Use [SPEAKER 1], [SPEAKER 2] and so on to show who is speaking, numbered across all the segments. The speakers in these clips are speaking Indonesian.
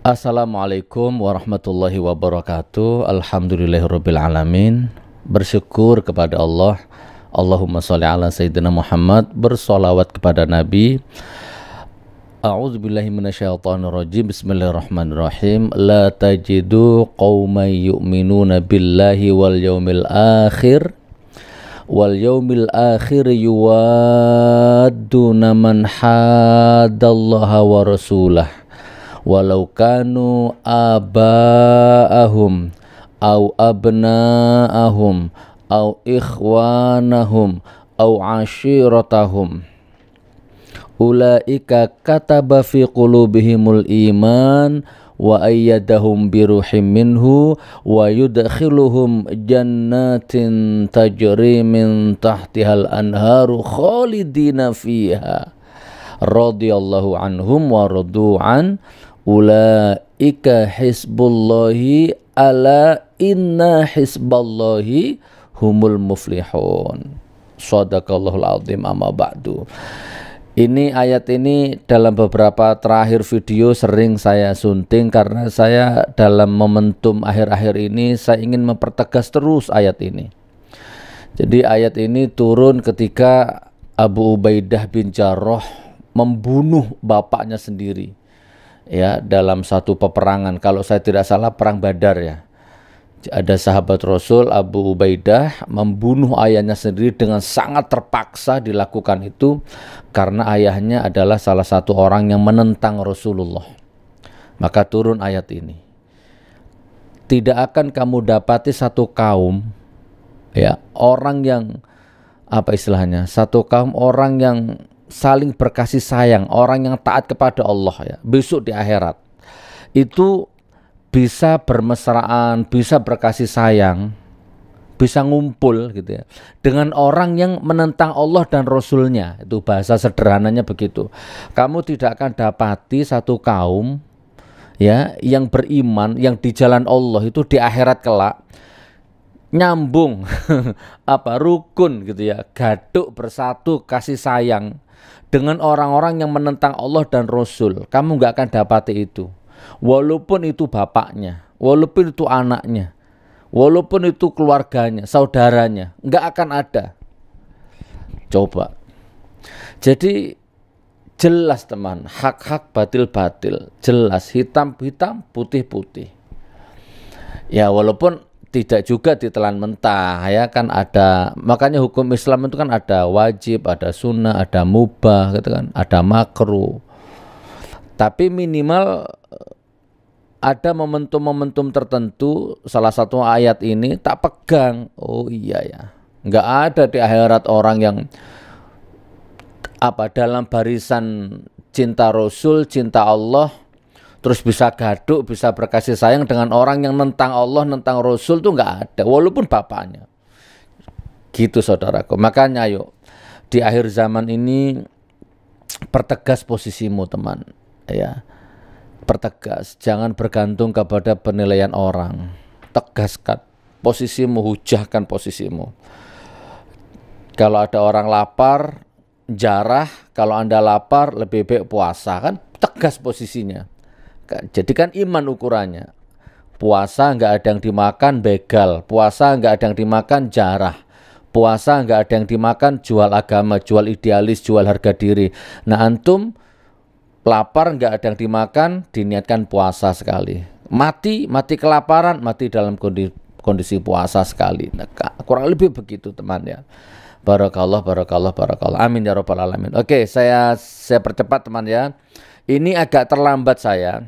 [SPEAKER 1] Assalamualaikum warahmatullahi wabarakatuh. Alhamdulillahirabbil alamin. Bersyukur kepada Allah. Allahumma sholli ala sayyidina Muhammad. Bersolawat kepada Nabi. A'udzubillahi minasyaitonirrajim. Bismillahirrahmanirrahim. La tajidu qauman yu'minuna billahi wal yaumil akhir yuwadduna man haddallaha wa rasulah walau kanu aba'ahum au abna'ahum au ikhwanahum au ashiratahum ulaika kataba fi qulubihimul iman wa ayyadahum biruhim minhu wa yudkhiluhum jannatin tajri min tahtihal anharu khalidina fiha radhiyallahu anhum wa radu'an ulaika hizbullahi ala inna hizballahi humul muflihun. Shadaqallahul azim, amma ba'du. Ini ayat ini dalam beberapa terakhir video sering saya sunting karena saya dalam momentum akhir-akhir ini saya ingin mempertegas terus ayat ini. Jadi ayat ini turun ketika Abu Ubaidah bin Jarrah membunuh bapaknya sendiri ya dalam satu peperangan, kalau saya tidak salah perang Badar ya. Ada sahabat Rasul Abu Ubaidah membunuh ayahnya sendiri dengan sangat terpaksa dilakukan itu karena ayahnya adalah salah satu orang yang menentang Rasulullah. Maka turun ayat ini. Tidak akan kamu dapati satu kaum ya, orang yang apa istilahnya? Satu kaum orang yang saling berkasih sayang, orang yang taat kepada Allah ya, besok di akhirat itu bisa bermesraan, bisa berkasih sayang, bisa ngumpul gitu ya, dengan orang yang menentang Allah dan Rasulnya. Itu bahasa sederhananya begitu. Kamu tidak akan dapati satu kaum ya yang beriman, yang di jalan Allah itu di akhirat kelak nyambung rukun gitu ya, gaduk bersatu kasih sayang dengan orang-orang yang menentang Allah dan Rasul. Kamu nggak akan dapati itu. Walaupun itu bapaknya, walaupun itu anaknya, walaupun itu keluarganya, saudaranya, nggak akan ada. Coba. Jadi jelas teman, hak-hak batil-batil, jelas hitam-hitam, putih-putih. Ya walaupun tidak juga ditelan mentah ya, kan ada, makanya hukum Islam itu kan ada wajib, ada sunnah, ada mubah gitu kan, ada makruh. Tapi minimal ada momentum-momentum tertentu. Salah satu ayat ini tak pegang. Oh iya ya, nggak ada di akhirat orang yang dalam barisan cinta Rasul, cinta Allah, terus bisa gaduk, bisa berkasih sayang dengan orang yang nentang Allah, nentang Rasul, tuh nggak ada, walaupun bapaknya. Gitu saudaraku. Makanya ayo di akhir zaman ini pertegas posisimu teman ya. Pertegas, jangan bergantung kepada penilaian orang. Tegaskan posisimu, hujahkan posisimu. Kalau ada orang lapar, jarah. Kalau Anda lapar, lebih baik puasa, kan tegas posisinya. Jadi kan iman ukurannya. Puasa nggak ada yang dimakan begal, puasa nggak ada yang dimakan jarah, puasa nggak ada yang dimakan jual agama, jual idealis, jual harga diri. Nah antum lapar nggak ada yang dimakan, diniatkan puasa sekali. Mati kelaparan, mati dalam kondisi puasa sekali. Nah, kurang lebih begitu teman ya. Barakallah. Amin ya rabbal alamin. Oke, saya percepat teman ya. Ini agak terlambat saya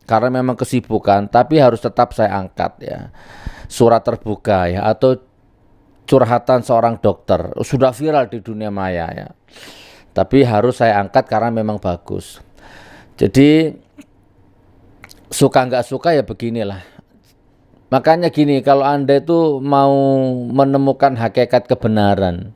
[SPEAKER 1] karena memang kesibukan, tapi harus tetap saya angkat ya. Surat terbuka ya, atau curhatan seorang dokter sudah viral di dunia maya ya. Tapi harus saya angkat karena memang bagus. Jadi suka nggak suka ya beginilah. Makanya gini, kalau Anda itu mau menemukan hakikat kebenaran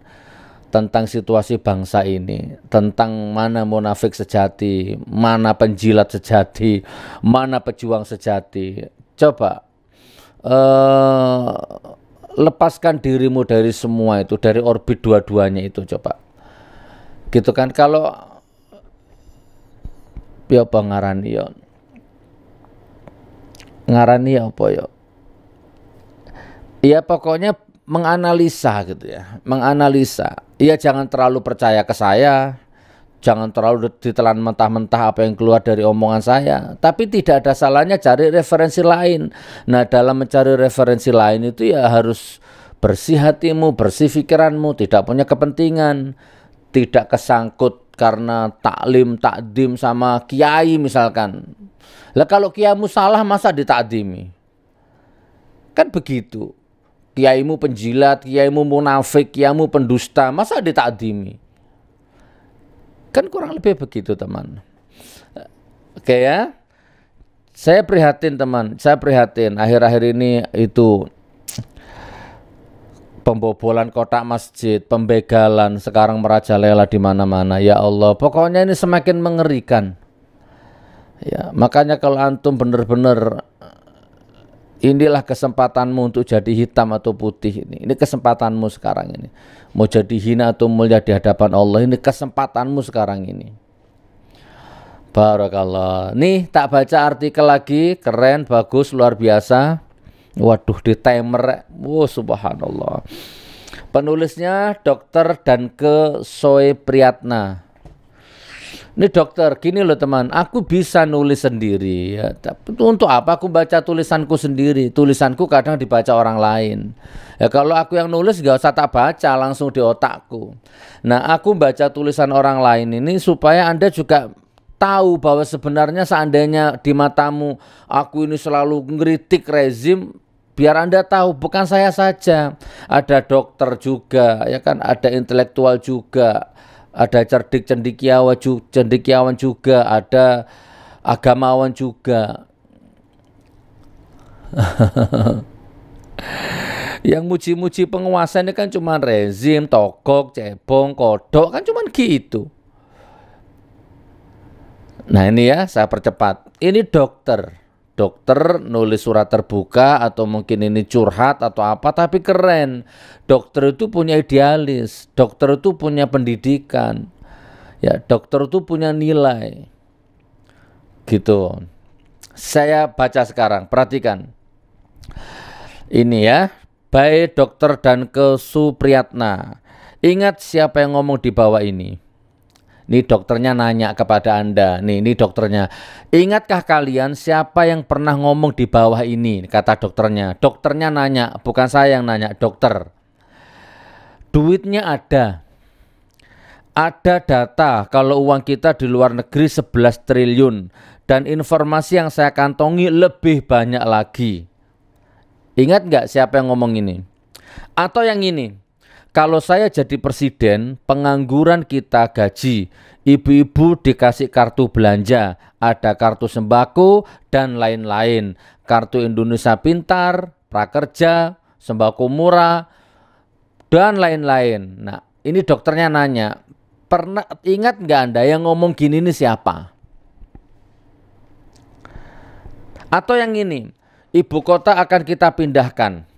[SPEAKER 1] tentang situasi bangsa ini, tentang mana munafik sejati, mana penjilat sejati, mana pejuang sejati, coba lepaskan dirimu dari semua itu, dari orbit dua-duanya itu, coba. Gitu kan. Kalau ya pengaran ya ngarani apa ya? Ya pokoknya menganalisa gitu ya, menganalisa. Ya jangan terlalu percaya ke saya, jangan terlalu ditelan mentah-mentah apa yang keluar dari omongan saya. Tapi tidak ada salahnya cari referensi lain. Nah dalam mencari referensi lain itu ya harus bersih hatimu, bersih pikiranmu, tidak punya kepentingan, tidak kesangkut karena taklim, takdim sama kiai misalkan. Lah kalau kiaimu salah masa ditakdimi? Kan begitu. Kiaimu penjilat, kiaimu munafik, kiaimu pendusta, masa ditakdimi? Kan kurang lebih begitu teman. Oke ya. Saya prihatin teman, saya prihatin akhir-akhir ini itu pembobolan kotak masjid, pembegalan sekarang merajalela di mana-mana. Ya Allah, pokoknya ini semakin mengerikan. Ya, makanya kalau antum benar-benar inilah kesempatanmu untuk jadi hitam atau putih ini. Ini kesempatanmu sekarang ini. Mau jadi hina atau mulia di hadapan Allah, ini kesempatanmu sekarang ini. Barakallah. Nih tak baca artikel lagi, keren, bagus, luar biasa. Waduh, di timer. Wow, subhanallah. Penulisnya Dr. Danke Soe Priyatna. Ini dokter, gini loh teman, aku bisa nulis sendiri ya. Tapi untuk apa aku baca tulisanku sendiri? Tulisanku kadang dibaca orang lain. Ya kalau aku yang nulis gak usah tak baca, langsung di otakku. Nah aku baca tulisan orang lain ini supaya Anda juga tahu bahwa sebenarnya seandainya di matamu aku ini selalu ngeritik rezim, biar Anda tahu bukan saya saja, ada dokter juga, ya kan, ada intelektual juga, ada cerdik cendekiawan juga, ada agamawan juga. Yang muji-muji penguasa ini kan cuma rezim, togok, cebong, kodok, kan cuma gitu. Nah ini ya, saya percepat. Ini dokter nulis surat terbuka atau mungkin ini curhat atau apa, tapi keren. Dokter itu punya idealis, dokter itu punya pendidikan, ya dokter itu punya nilai, gitu. Saya baca sekarang, perhatikan. Ini ya, baik Dr. Danke Supriyatna. Ingat siapa yang ngomong di bawah ini. Ini dokternya nanya kepada Anda. Ini dokternya. Ingatkah kalian siapa yang pernah ngomong di bawah ini? Kata dokternya. Dokternya nanya, bukan saya yang nanya, dokter. Duitnya ada. Ada data kalau uang kita di luar negeri 11 triliun. Dan informasi yang saya kantongi lebih banyak lagi. Ingat nggak siapa yang ngomong ini? Atau yang ini? Kalau saya jadi presiden, pengangguran kita gaji, ibu-ibu dikasih kartu belanja, ada kartu sembako dan lain-lain, kartu Indonesia Pintar, prakerja, sembako murah, dan lain-lain. Nah, ini dokternya nanya, pernah ingat nggak Anda yang ngomong gini ini siapa? Atau yang ini, ibu kota akan kita pindahkan.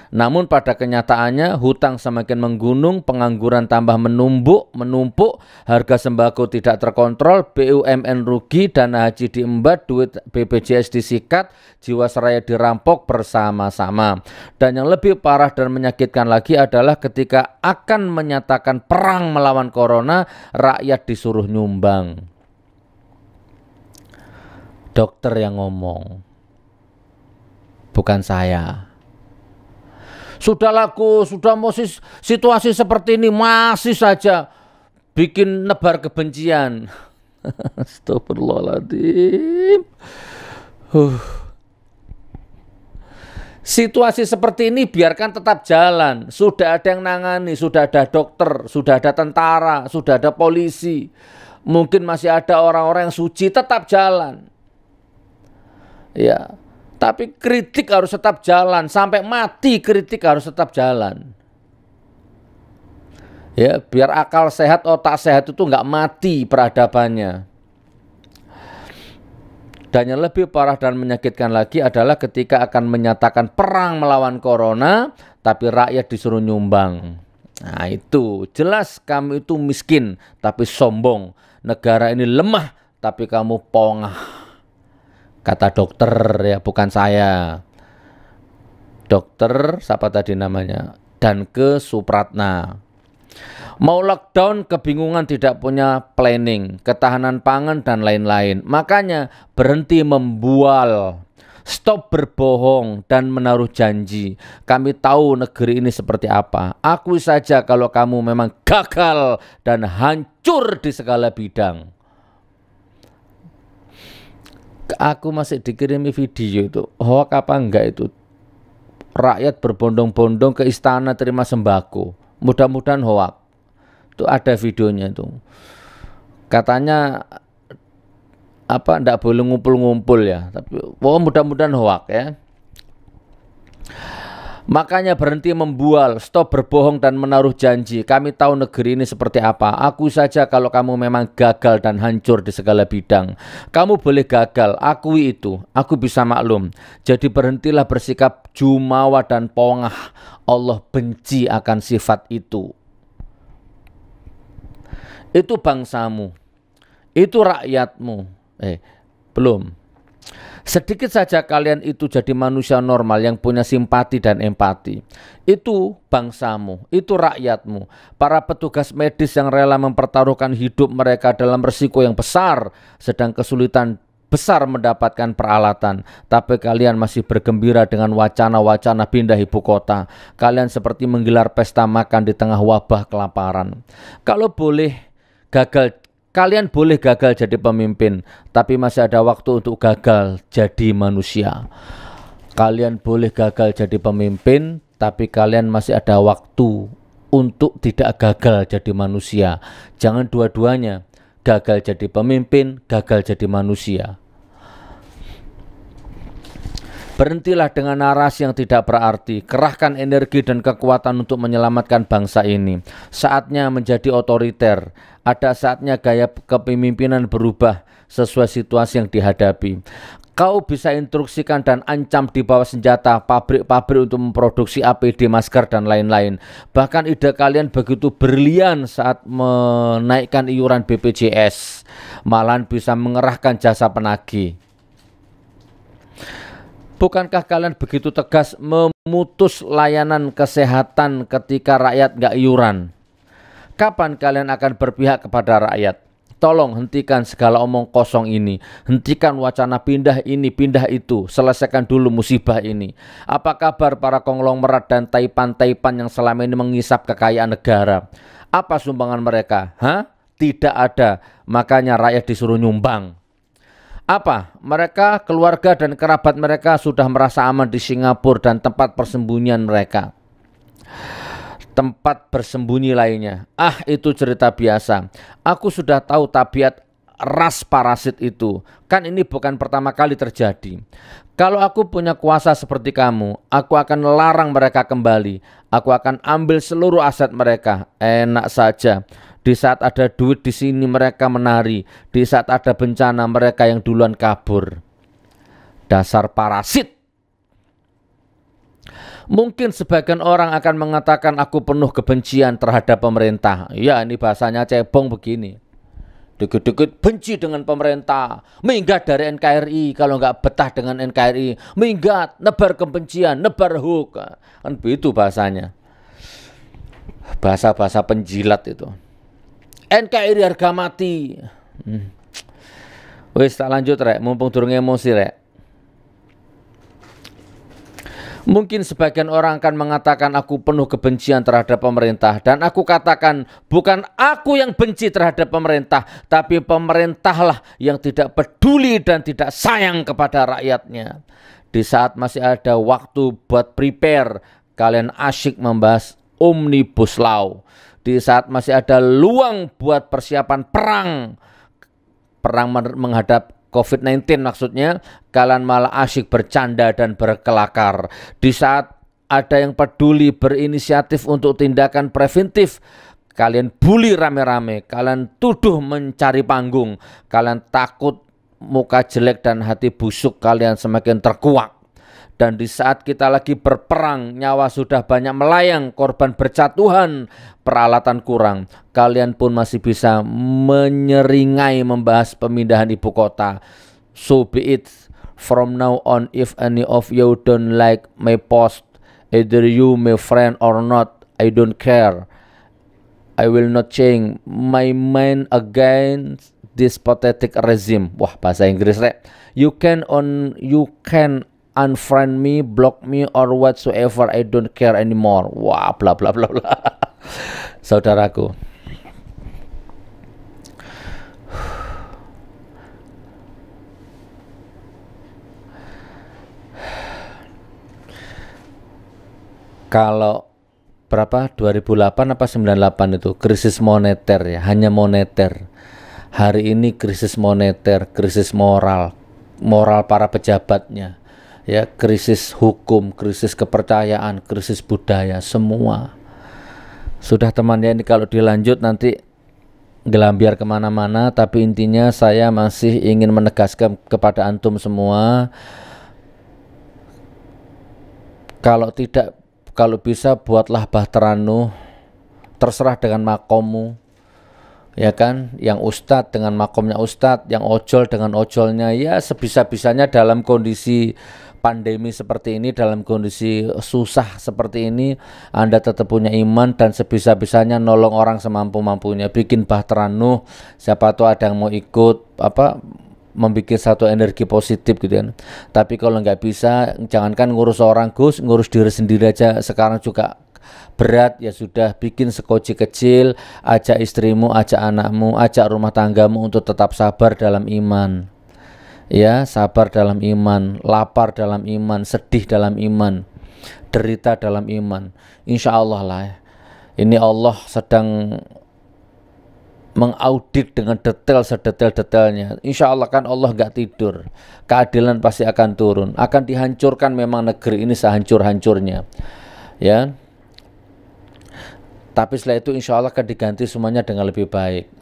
[SPEAKER 1] Namun pada kenyataannya hutang semakin menggunung, pengangguran tambah menumpuk, harga sembako tidak terkontrol, BUMN rugi, dana haji diembat, duit BPJS disikat, jiwasraya dirampok bersama-sama. Dan yang lebih parah dan menyakitkan lagi adalah ketika akan menyatakan perang melawan corona, rakyat disuruh nyumbang. Dokter yang ngomong, bukan saya. Sudah laku, sudah mau situasi seperti ini masih saja bikin nebar kebencian. Astagfirullahaladzim. Situasi seperti ini biarkan tetap jalan. Sudah ada yang nangani, sudah ada dokter, sudah ada tentara, sudah ada polisi. Mungkin masih ada orang-orang yang suci, tetap jalan. Ya. Tapi kritik harus tetap jalan, sampai mati kritik harus tetap jalan. Ya, biar akal sehat, otak sehat itu nggak mati peradabannya. Dan yang lebih parah dan menyakitkan lagi adalah ketika akan menyatakan perang melawan corona, tapi rakyat disuruh nyumbang. Nah itu jelas kamu itu miskin tapi sombong. Negara ini lemah tapi kamu pongah. Kata dokter ya, bukan saya. Dokter siapa tadi namanya? Danke Supratna. Mau lockdown, kebingungan, tidak punya planning, ketahanan pangan dan lain-lain. Makanya berhenti membual, stop berbohong dan menaruh janji. Kami tahu negeri ini seperti apa. Akui saja kalau kamu memang gagal dan hancur di segala bidang. Aku masih dikirimi video itu, hoax apa enggak itu? Rakyat berbondong-bondong ke istana terima sembako. Mudah-mudahan hoax. Itu ada videonya itu. Katanya apa, enggak boleh ngumpul-ngumpul ya. Tapi mudah-mudahan hoax ya. Makanya berhenti membual, stop berbohong dan menaruh janji. Kami tahu negeri ini seperti apa. Akui saja kalau kamu memang gagal dan hancur di segala bidang. Kamu boleh gagal, akui itu. Aku bisa maklum. Jadi berhentilah bersikap jumawa dan pongah. Allah benci akan sifat itu. Itu bangsamu. Itu rakyatmu. Belum. Sedikit saja kalian itu jadi manusia normal yang punya simpati dan empati. Itu bangsamu, itu rakyatmu. Para petugas medis yang rela mempertaruhkan hidup mereka dalam resiko yang besar, sedang kesulitan besar mendapatkan peralatan. Tapi kalian masih bergembira dengan wacana-wacana pindah ibu kota. Kalian seperti menggelar pesta makan di tengah wabah kelaparan. Kalau boleh gagal, kalian boleh gagal jadi pemimpin, tapi masih ada waktu untuk gagal jadi manusia. Kalian boleh gagal jadi pemimpin, tapi kalian masih ada waktu untuk tidak gagal jadi manusia. Jangan dua-duanya, gagal jadi pemimpin, gagal jadi manusia. Berhentilah dengan narasi yang tidak berarti. Kerahkan energi dan kekuatan untuk menyelamatkan bangsa ini. Saatnya menjadi otoriter. Ada saatnya gaya kepemimpinan berubah sesuai situasi yang dihadapi. Kau bisa instruksikan dan ancam di bawah senjata pabrik-pabrik untuk memproduksi APD, masker, dan lain-lain. Bahkan ide kalian begitu brilian saat menaikkan iuran BPJS. Malahan bisa mengerahkan jasa penagih. Bukankah kalian begitu tegas memutus layanan kesehatan ketika rakyat nggak iuran? Kapan kalian akan berpihak kepada rakyat? Tolong hentikan segala omong kosong ini. Hentikan wacana pindah ini, pindah itu. Selesaikan dulu musibah ini. Apa kabar para konglomerat dan taipan-taipan yang selama ini mengisap kekayaan negara? Apa sumbangan mereka? Tidak ada. Makanya rakyat disuruh nyumbang. Apa? Mereka, keluarga dan kerabat mereka sudah merasa aman di Singapura dan tempat persembunyian mereka. Tempat bersembunyi lainnya. Itu cerita biasa. Aku sudah tahu tabiat ras parasit itu. Kan ini bukan pertama kali terjadi. Kalau aku punya kuasa seperti kamu, aku akan larang mereka kembali. Aku akan ambil seluruh aset mereka. Enak saja. Di saat ada duit di sini mereka menari. Di saat ada bencana mereka yang duluan kabur. Dasar parasit. Mungkin sebagian orang akan mengatakan aku penuh kebencian terhadap pemerintah. Ya, ini bahasanya cebong begini. Dikit-dikit benci dengan pemerintah. Minggat dari NKRI. Kalau nggak betah dengan NKRI. Minggat, nebar kebencian, nebar hoax. Kan begitu bahasanya. Bahasa-bahasa penjilat itu. NKRI harga mati. Wis tak lanjut rek, mumpung durung emosi rek. Mungkin sebagian orang akan mengatakan aku penuh kebencian terhadap pemerintah. Dan aku katakan bukan aku yang benci terhadap pemerintah, tapi pemerintahlah yang tidak peduli dan tidak sayang kepada rakyatnya. Di saat masih ada waktu buat prepare, kalian asyik membahas Omnibus Law. Di saat masih ada luang buat persiapan perang menghadap COVID-19 maksudnya, kalian malah asyik bercanda dan berkelakar. Di saat ada yang peduli berinisiatif untuk tindakan preventif, kalian bully rame-rame, kalian tuduh mencari panggung, kalian takut muka jelek dan hati busuk kalian semakin terkuak. Dan di saat kita lagi berperang, nyawa sudah banyak melayang, korban berjatuhan, peralatan kurang, kalian pun masih bisa menyeringai membahas pemindahan ibu kota. So be it. From now on, if any of you don't like my post, either you my friend or not, I don't care. I will not change my mind against this pathetic regime. Wah, bahasa Inggris rek. You can unfriend me, block me, or whatsoever. I don't care anymore. Wah, bla bla bla bla. Saudaraku, kalau berapa 2008 apa 98 itu krisis moneter ya, hanya moneter. Hari ini krisis moneter, krisis moral para pejabatnya, ya, krisis hukum, krisis kepercayaan, krisis budaya, semua. Sudah teman ya, ini kalau dilanjut nanti gelambiar kemana-mana, tapi intinya saya masih ingin menegaskan kepada antum semua, kalau bisa buatlah bahteranuh, terserah dengan makommu, ya kan, yang ustadz dengan makomnya ustadz, yang ojol dengan ojolnya, ya sebisa-bisanya dalam kondisi pandemi seperti ini, dalam kondisi susah seperti ini, Anda tetap punya iman dan sebisa-bisanya nolong orang semampu-mampunya, bikin bahteranuh, siapa tahu ada yang mau ikut membuat satu energi positif gitu kan. Tapi kalau nggak bisa, jangankan ngurus orang Gus, ngurus diri sendiri aja sekarang juga berat. Ya sudah, bikin sekoci kecil, ajak istrimu, ajak anakmu, ajak rumah tanggamu untuk tetap sabar dalam iman. Ya, sabar dalam iman, lapar dalam iman, sedih dalam iman, derita dalam iman. Insya Allah lah, ini Allah sedang mengaudit dengan detail sedetail-detailnya. Insya Allah kan Allah nggak tidur, keadilan pasti akan turun, akan dihancurkan memang negeri ini sehancur-hancurnya, ya. Tapi setelah itu insya Allah akan diganti semuanya dengan lebih baik.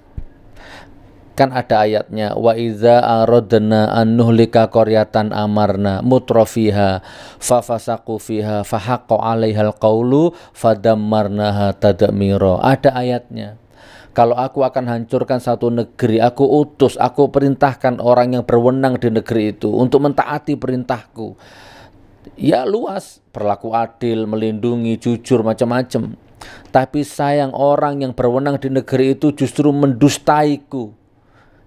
[SPEAKER 1] Kan ada ayatnya, wa idza aradna an nuhlika qaryatan amarna mutrafiha fafasaqu fiha fahaqqa 'alaihal qawlu fadammarnaha tadmira. Ada ayatnya. Kalau aku akan hancurkan satu negeri, aku utus, aku perintahkan orang yang berwenang di negeri itu untuk mentaati perintahku. Ya luas, berlaku adil, melindungi, jujur, macam-macam. Tapi sayang orang yang berwenang di negeri itu justru mendustaiku,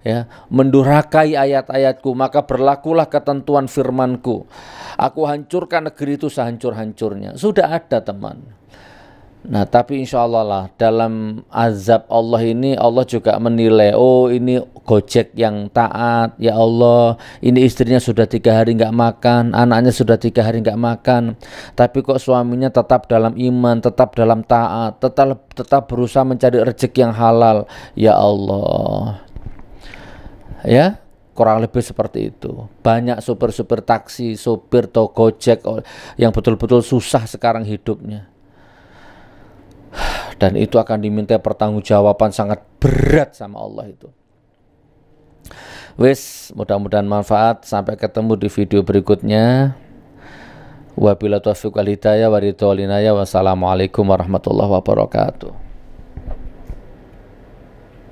[SPEAKER 1] ya, mendurhakai ayat-ayatku, maka berlakulah ketentuan firmanku. Aku hancurkan negeri itu sehancur-hancurnya. Sudah ada teman. Nah, tapi insya Allah lah, dalam azab Allah ini Allah juga menilai, oh ini Gojek yang taat, ya Allah, ini istrinya sudah 3 hari nggak makan, anaknya sudah 3 hari nggak makan, tapi kok suaminya tetap dalam iman, tetap dalam taat, tetap berusaha mencari rezeki yang halal. Ya Allah, ya, kurang lebih seperti itu. Banyak supir-supir taksi, supir atau Gojek yang betul-betul susah sekarang hidupnya. Dan itu akan diminta pertanggungjawaban sangat berat sama Allah itu. Wis, mudah-mudahan manfaat. Sampai ketemu di video berikutnya. Wabillahi taufiq wal hidayah wa ridho wal inayah. Wassalamualaikum warahmatullahi wabarakatuh.